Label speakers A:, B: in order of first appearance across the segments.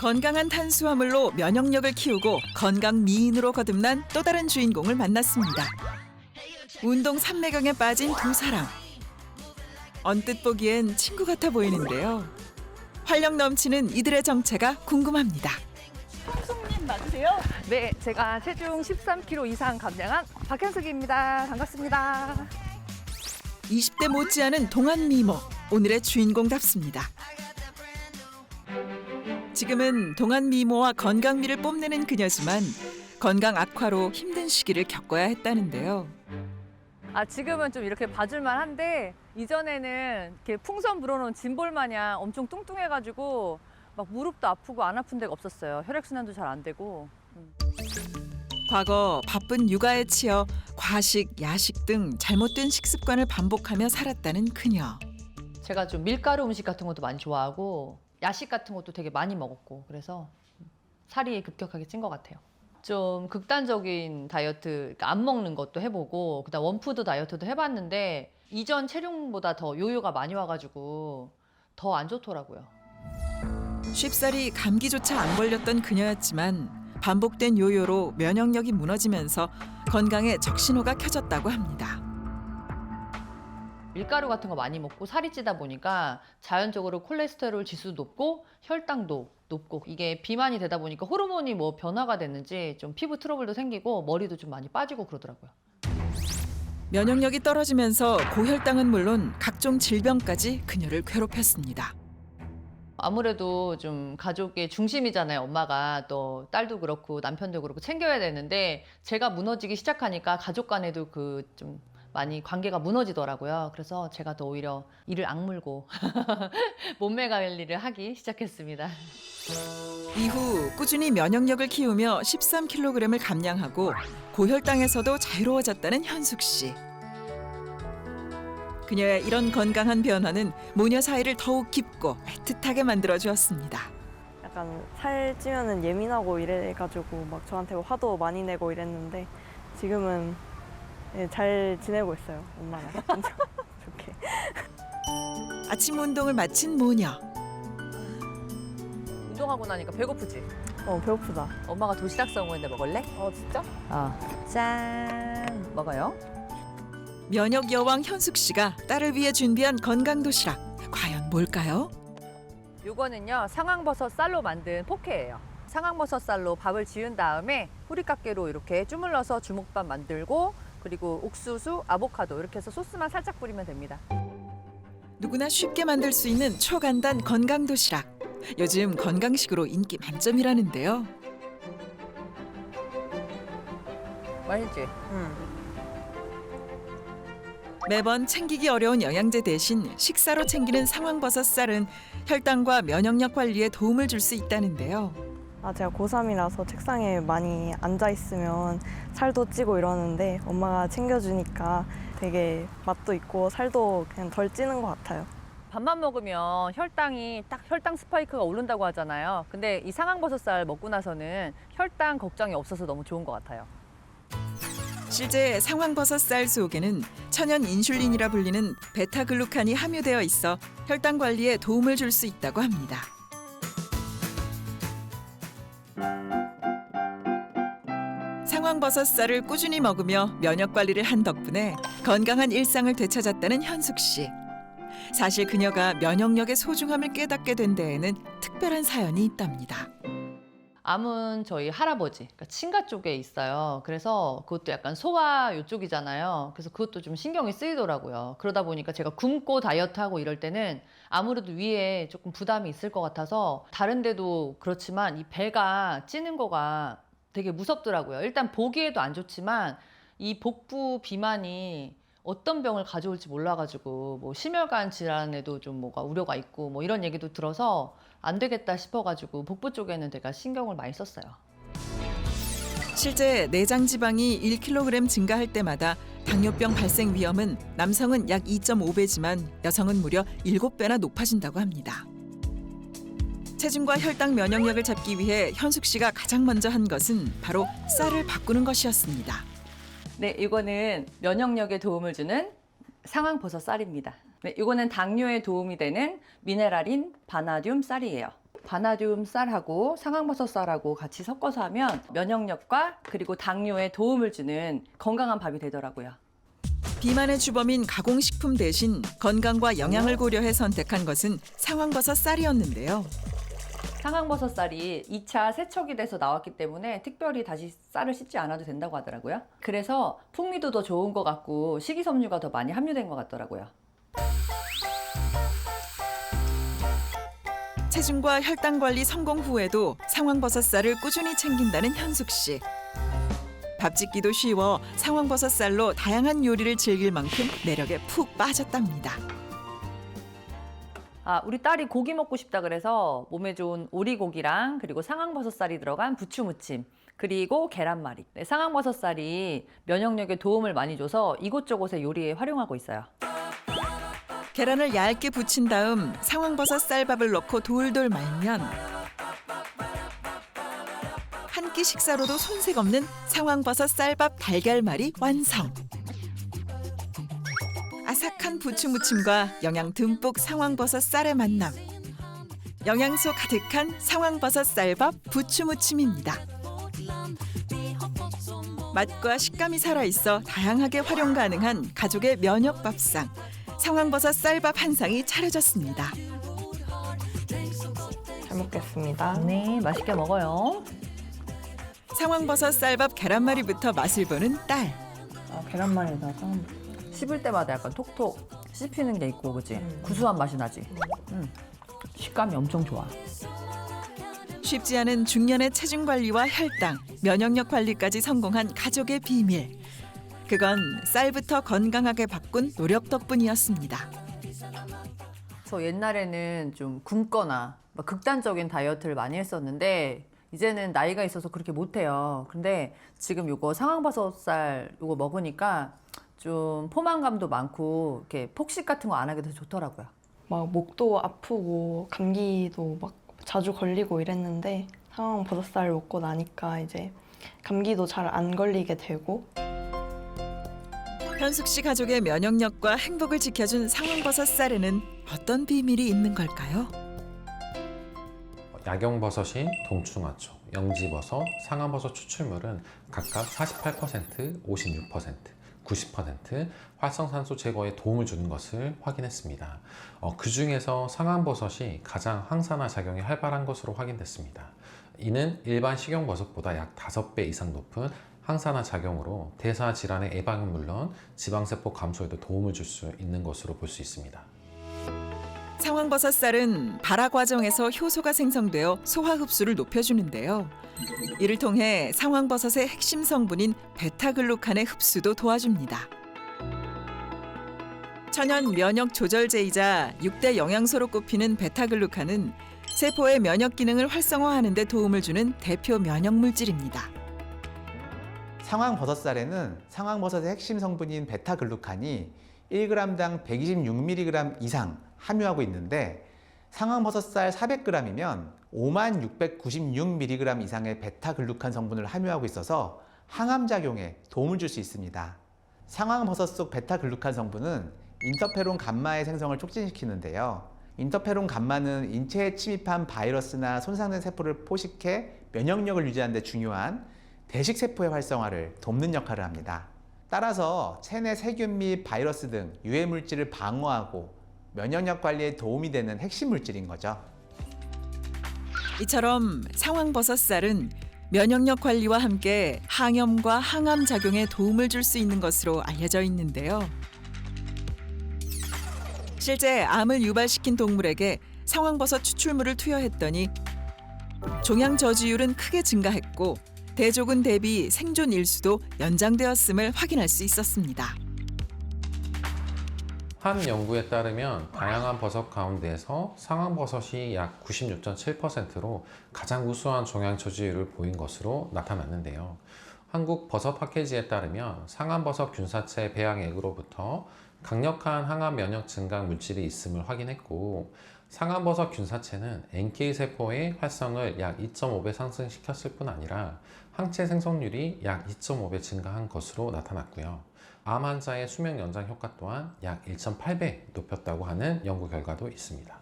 A: 건강한 탄수화물로 면역력을 키우고 건강 미인으로 거듭난 또 다른 주인공을 만났습니다. 운동 삼매경에 빠진 두 사람. 언뜻 보기엔 친구 같아 보이는데요. 활력 넘치는 이들의 정체가 궁금합니다.
B: 현숙님 맞으세요?
C: 네, 제가 체중 13kg 이상 감량한 박현숙입니다. 반갑습니다.
A: 20대 못지않은 동안 미모, 오늘의 주인공답습니다. 지금은 동안 미모와 건강미를 뽐내는 그녀지만 건강 악화로 힘든 시기를 겪어야 했다는데요.
C: 지금은 좀 이렇게 봐줄만 한데 이전에는 이렇게 풍선 불어놓은 짐볼 마냥 엄청 뚱뚱해가지고 막 무릎도 아프고 안 아픈 데가 없었어요. 혈액순환도 잘 안 되고.
A: 과거 바쁜 육아에 치여 과식, 야식 등 잘못된 식습관을 반복하며 살았다는 그녀.
C: 제가 좀 밀가루 음식 같은 것도 많이 좋아하고 야식 같은 것도 되게 많이 먹었고 그래서 살이 급격하게 찐 것 같아요. 좀 극단적인 다이어트, 그러니까 안 먹는 것도 해보고 그다음 원푸드 다이어트도 해봤는데 이전 체중보다 더 요요가 많이 와가지고 더 안 좋더라고요.
A: 쉽사리 감기조차 안 걸렸던 그녀였지만 반복된 요요로 면역력이 무너지면서 건강에 적신호가 켜졌다고 합니다.
C: 밀가루 같은 거 많이 먹고 살이 찌다 보니까 자연적으로 콜레스테롤 지수도 높고 혈당도 높고 이게 비만이 되다 보니까 호르몬이 뭐 변화가 됐는지 좀 피부 트러블도 생기고 머리도 좀 많이 빠지고 그러더라고요.
A: 면역력이 떨어지면서 고혈당은 물론 각종 질병까지 그녀를 괴롭혔습니다.
C: 아무래도 좀 가족의 중심이잖아요. 엄마가 또 딸도 그렇고 남편도 그렇고 챙겨야 되는데 제가 무너지기 시작하니까 가족 간에도 그 좀 많이 관계가 무너지더라고요. 그래서 제가 더 오히려 이를 악물고 몸매 관리를 하기 시작했습니다.
A: 이후 꾸준히 면역력을 키우며 13kg을 감량하고 고혈당에서도 자유로워졌다는 현숙 씨. 그녀의 이런 건강한 변화는 모녀 사이를 더욱 깊고 애틋하게 만들어 주었습니다.
B: 약간 살찌면은 예민하고 이래가지고 막 저한테 화도 많이 내고 이랬는데 지금은 잘 지내고 있어요. 엄마랑 엄청 좋게.
A: 아침 운동을 마친 모녀.
C: 운동하고 나니까 배고프지?
B: 배고프다.
C: 엄마가 도시락 싸온 데 먹을래?
B: 진짜?
C: 짠! 먹어요.
A: 면역 여왕 현숙 씨가 딸을 위해 준비한 건강 도시락. 과연 뭘까요?
C: 요거는요 상황버섯 쌀로 만든 포케예요. 상황버섯 쌀로 밥을 지은 다음에 후리카케로 이렇게 주물러서 주먹밥 만들고 그리고 옥수수, 아보카도 이렇게 해서 소스만 살짝 뿌리면 됩니다.
A: 누구나 쉽게 만들 수 있는 초간단 건강 도시락. 요즘 건강식으로 인기 만점이라는데요.
C: 맛있지?
A: 매번 챙기기 어려운 영양제 대신 식사로 챙기는 상황버섯 쌀은 혈당과 면역력 관리에 도움을 줄 수 있다는데요.
B: 제가 고3이라서 책상에 많이 앉아있으면 살도 찌고 이러는데 엄마가 챙겨주니까 되게 맛도 있고 살도 그냥 덜 찌는 것 같아요.
C: 밥만 먹으면 혈당이 딱 혈당 스파이크가 오른다고 하잖아요. 근데 이 상황버섯살 먹고 나서는 혈당 걱정이 없어서 너무 좋은 것 같아요.
A: 실제 상황버섯 쌀 속에는 천연 인슐린이라 불리는 베타글루칸이 함유되어 있어 혈당 관리에 도움을 줄 수 있다고 합니다. 상황버섯 쌀을 꾸준히 먹으며 면역 관리를 한 덕분에 건강한 일상을 되찾았다는 현숙 씨. 사실 그녀가 면역력의 소중함을 깨닫게 된 데에는 특별한 사연이 있답니다.
C: 암은 저희 할아버지, 그러니까 친가 쪽에 있어요. 그래서 그것도 약간 소화 요쪽이잖아요. 그래서 그것도 좀 신경이 쓰이더라고요. 그러다 보니까 제가 굶고 다이어트하고 이럴 때는 아무래도 위에 조금 부담이 있을 것 같아서 다른 데도 그렇지만 이 배가 찌는 거가 되게 무섭더라고요. 일단 보기에도 안 좋지만 이 복부 비만이 어떤 병을 가져올지 몰라가지고 뭐 심혈관 질환에도 좀 뭐가 우려가 있고 뭐 이런 얘기도 들어서 안 되겠다 싶어가지고 복부 쪽에는 제가 신경을 많이 썼어요.
A: 실제 내장 지방이 1kg 증가할 때마다 당뇨병 발생 위험은 남성은 약 2.5배지만 여성은 무려 7배나 높아진다고 합니다. 체중과 혈당 면역력을 잡기 위해 현숙 씨가 가장 먼저 한 것은 바로 쌀을 바꾸는 것이었습니다.
C: 네, 이거는 면역력에 도움을 주는 상황버섯 쌀입니다. 네, 이거는 당뇨에 도움이 되는 미네랄인 바나듐 쌀이에요. 바나듐 쌀하고 상황버섯 쌀하고 같이 섞어서 하면 면역력과 그리고 당뇨에 도움을 주는 건강한 밥이 되더라고요.
A: 비만의 주범인 가공식품 대신 건강과 영양을 고려해 선택한 것은 상황버섯 쌀이었는데요.
C: 상황버섯 쌀이 2차 세척이 돼서 나왔기 때문에 특별히 다시 쌀을 씻지 않아도 된다고 하더라고요. 그래서 풍미도 더 좋은 것 같고 식이섬유가 더 많이 함유된 것 같더라고요.
A: 체중과 혈당 관리 성공 후에도 상황버섯 쌀을 꾸준히 챙긴다는 현숙 씨. 밥 짓기도 쉬워 상황버섯 쌀로 다양한 요리를 즐길 만큼 매력에 푹 빠졌답니다.
C: 우리 딸이 고기 먹고 싶다 그래서 몸에 좋은 오리고기랑 그리고 상황버섯살이 들어간 부추무침 그리고 계란말이. 네, 상황버섯살이 면역력에 도움을 많이 줘서 이곳저곳의 요리에 활용하고 있어요.
A: 계란을 얇게 부친 다음 상황버섯 쌀밥을 넣고 돌돌 말면 한 끼 식사로도 손색 없는 상황버섯 쌀밥 달걀말이 완성. 아삭한 부추무침과 영양 듬뿍 상황버섯 쌀의 만남. 영양소 가득한 상황버섯 쌀밥 부추무침입니다. 맛과 식감이 살아있어 다양하게 활용 가능한 가족의 면역 밥상. 상황버섯 쌀밥 한 상이 차려졌습니다.
B: 잘 먹겠습니다.
C: 네, 맛있게 먹어요.
A: 상황버섯 쌀밥 계란말이부터 맛을 보는 딸.
B: 계란말이에다가
C: 씹을 때마다 약간 톡톡 씹히는 게 있고 그치? 구수한 맛이 나지? 식감이 엄청 좋아.
A: 쉽지 않은 중년의 체중 관리와 혈당, 면역력 관리까지 성공한 가족의 비밀. 그건 쌀부터 건강하게 바꾼 노력 덕분이었습니다.
C: 저 옛날에는 좀 굶거나 막 극단적인 다이어트를 많이 했었는데 이제는 나이가 있어서 그렇게 못해요. 근데 지금 요거 상황버섯살 요거 먹으니까 좀 포만감도 많고 이렇게 폭식 같은 거 안 하게 돼서 좋더라고요.
B: 막 목도 아프고 감기도 막 자주 걸리고 이랬는데 상황 버섯살 먹고 나니까 이제 감기도 잘 안 걸리게 되고.
A: 현숙 씨 가족의 면역력과 행복을 지켜준 상황버섯 쌀에는 어떤 비밀이 있는 걸까요?
D: 야경버섯인 동충하초, 영지버섯, 상황버섯 추출물은 각각 48%, 56%, 90% 활성산소 제거에 도움을 주는 것을 확인했습니다. 그 중에서 상황버섯이 가장 항산화 작용이 활발한 것으로 확인됐습니다. 이는 일반 식용버섯보다 약 5배 이상 높은 항산화 작용으로 대사 질환의 예방은 물론 지방세포 감소에도 도움을 줄 수 있는 것으로 볼 수 있습니다.
A: 상황버섯 쌀은 발화 과정에서 효소가 생성되어 소화 흡수를 높여주는데요. 이를 통해 상황버섯의 핵심 성분인 베타글루칸의 흡수도 도와줍니다. 천연 면역 조절제이자 6대 영양소로 꼽히는 베타글루칸은 세포의 면역 기능을 활성화하는 데 도움을 주는 대표 면역 물질입니다.
E: 상황버섯살에는 상황버섯의 핵심 성분인 베타글루칸이 1g당 126mg 이상 함유하고 있는데 상황버섯살 400g이면 5696mg 이상의 베타글루칸 성분을 함유하고 있어서 항암작용에 도움을 줄 수 있습니다. 상황버섯 속 베타글루칸 성분은 인터페론 감마의 생성을 촉진시키는데요. 인터페론 감마는 인체에 침입한 바이러스나 손상된 세포를 포식해 면역력을 유지하는 데 중요한 대식세포의 활성화를 돕는 역할을 합니다. 따라서 체내 세균 및 바이러스 등 유해 물질을 방어하고 면역력 관리에 도움이 되는 핵심 물질인 거죠.
A: 이처럼 상황버섯 쌀은 면역력 관리와 함께 항염과 항암 작용에 도움을 줄 수 있는 것으로 알려져 있는데요. 실제 암을 유발시킨 동물에게 상황버섯 추출물을 투여했더니 종양 저지율은 크게 증가했고 대조군 대비 생존 일수도 연장되었음을 확인할 수 있었습니다.
D: 한 연구에 따르면 다양한 버섯 가운데에서 상황버섯이 약 96.7%로 가장 우수한 종양 저지율을 보인 것으로 나타났는데요. 한국 버섯 파케지에 따르면 상황버섯 균사체 배양액으로부터 강력한 항암 면역 증강 물질이 있음을 확인했고 상황버섯 균사체는 NK세포의 활성을 약 2.5배 상승시켰을 뿐 아니라 항체 생성률이 약 2.5배 증가한 것으로 나타났고요. 암 환자의 수명 연장 효과 또한 약 1.8배 높였다고 하는 연구 결과도 있습니다.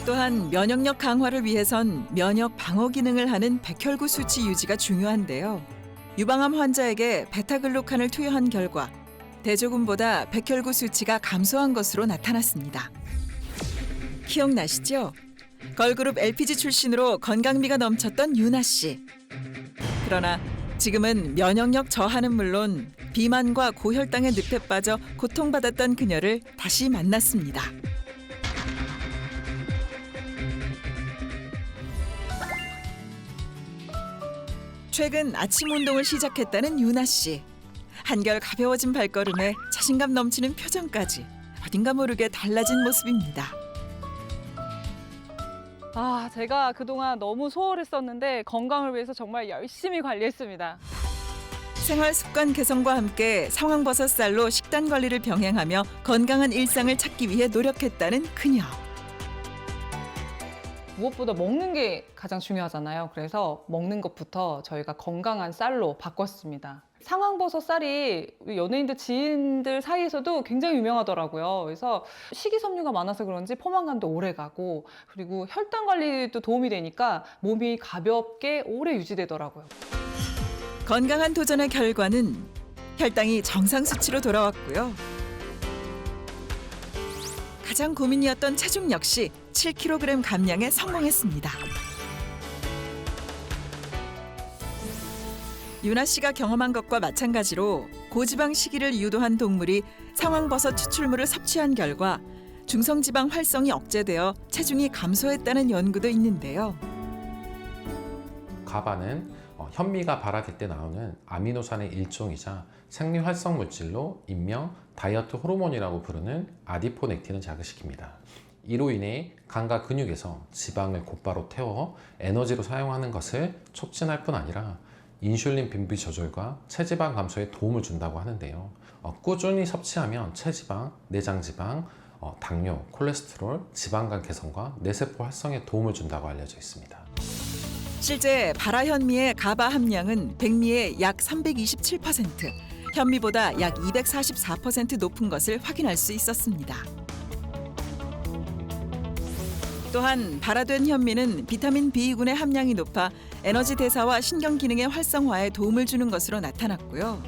A: 또한 면역력 강화를 위해선 면역 방어 기능을 하는 백혈구 수치 유지가 중요한데요. 유방암 환자에게 베타글루칸을 투여한 결과 대조군보다 백혈구 수치가 감소한 것으로 나타났습니다. 기억나시죠? 걸그룹 LPG 출신으로 건강미가 넘쳤던 유나 씨. 그러나 지금은 면역력 저하는 물론 비만과 고혈당의 늪에 빠져 고통받았던 그녀를 다시 만났습니다. 최근 아침 운동을 시작했다는 유나 씨. 한결 가벼워진 발걸음에 자신감 넘치는 표정까지 어딘가 모르게 달라진 모습입니다.
F: 아, 제가 그동안 너무 소홀했었는데 건강을 위해서 정말 열심히 관리했습니다.
A: 생활 습관 개선과 함께 상황버섯 쌀로 식단 관리를 병행하며 건강한 일상을 찾기 위해 노력했다는 그녀.
F: 무엇보다 먹는 게 가장 중요하잖아요. 그래서 먹는 것부터 저희가 건강한 쌀로 바꿨습니다. 상황버섯 쌀이 연예인들 지인들 사이에서도 굉장히 유명하더라고요. 그래서 식이섬유가 많아서 그런지 포만감도 오래 가고 그리고 혈당 관리도 도움이 되니까 몸이 가볍게 오래 유지되더라고요.
A: 건강한 도전의 결과는 혈당이 정상 수치로 돌아왔고요. 가장 고민이었던 체중 역시 7kg 감량에 성공했습니다. 유나 씨가 경험한 것과 마찬가지로 고지방 식이를 유도한 동물이 상황버섯 추출물을 섭취한 결과 중성지방 활성이 억제되어 체중이 감소했다는 연구도 있는데요.
D: 가바는 현미가 발화될 때 나오는 아미노산의 일종이자 생리 활성 물질로 일명 다이어트 호르몬이라고 부르는 아디포넥틴을 자극시킵니다. 이로 인해 간과 근육에서 지방을 곧바로 태워 에너지로 사용하는 것을 촉진할 뿐 아니라 인슐린 분비 조절과 체지방 감소에 도움을 준다고 하는데요. 꾸준히 섭취하면 체지방, 내장지방, 당뇨, 콜레스테롤, 지방간 개선과 뇌세포 활성에 도움을 준다고 알려져 있습니다.
A: 실제 발화현미의 가바 함량은 백미의 약 327%, 현미보다 약 244% 높은 것을 확인할 수 있었습니다. 또한 발화된 현미는 비타민 B군의 함량이 높아 에너지 대사와 신경 기능의 활성화에 도움을 주는 것으로 나타났고요.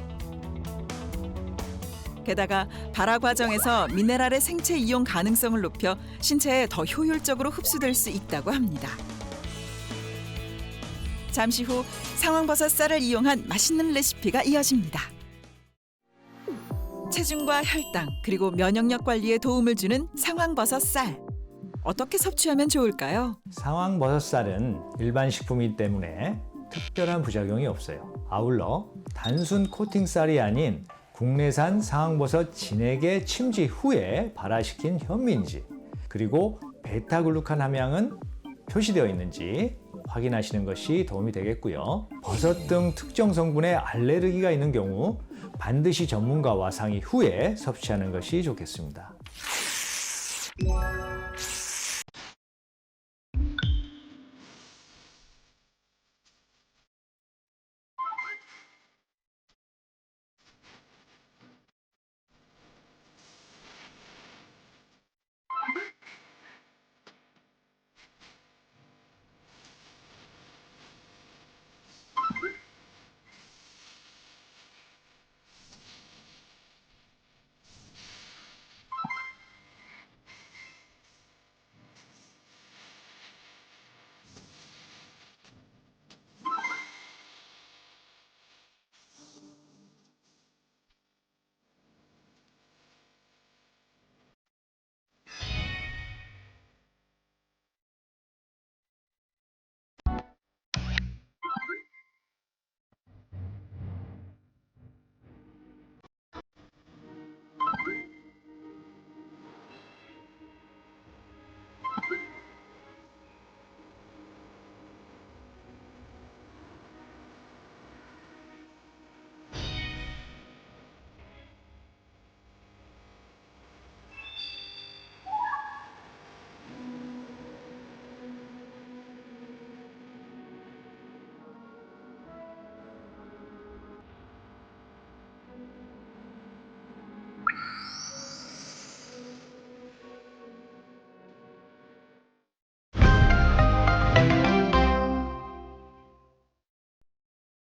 A: 게다가 발화 과정에서 미네랄의 생체 이용 가능성을 높여 신체에 더 효율적으로 흡수될 수 있다고 합니다. 잠시 후 상황버섯 쌀을 이용한 맛있는 레시피가 이어집니다. 체중과 혈당 그리고 면역력 관리에 도움을 주는 상황버섯 쌀. 어떻게 섭취하면 좋을까요?
G: 상황버섯쌀은 일반 식품이기 때문에 특별한 부작용이 없어요. 아울러 단순 코팅쌀이 아닌 국내산 상황버섯 진액에 침지 후에 발화시킨 현미인지 그리고 베타글루칸 함량은 표시되어 있는지 확인하시는 것이 도움이 되겠고요. 버섯 등 특정 성분에 알레르기가 있는 경우 반드시 전문가와 상의 후에 섭취하는 것이 좋겠습니다.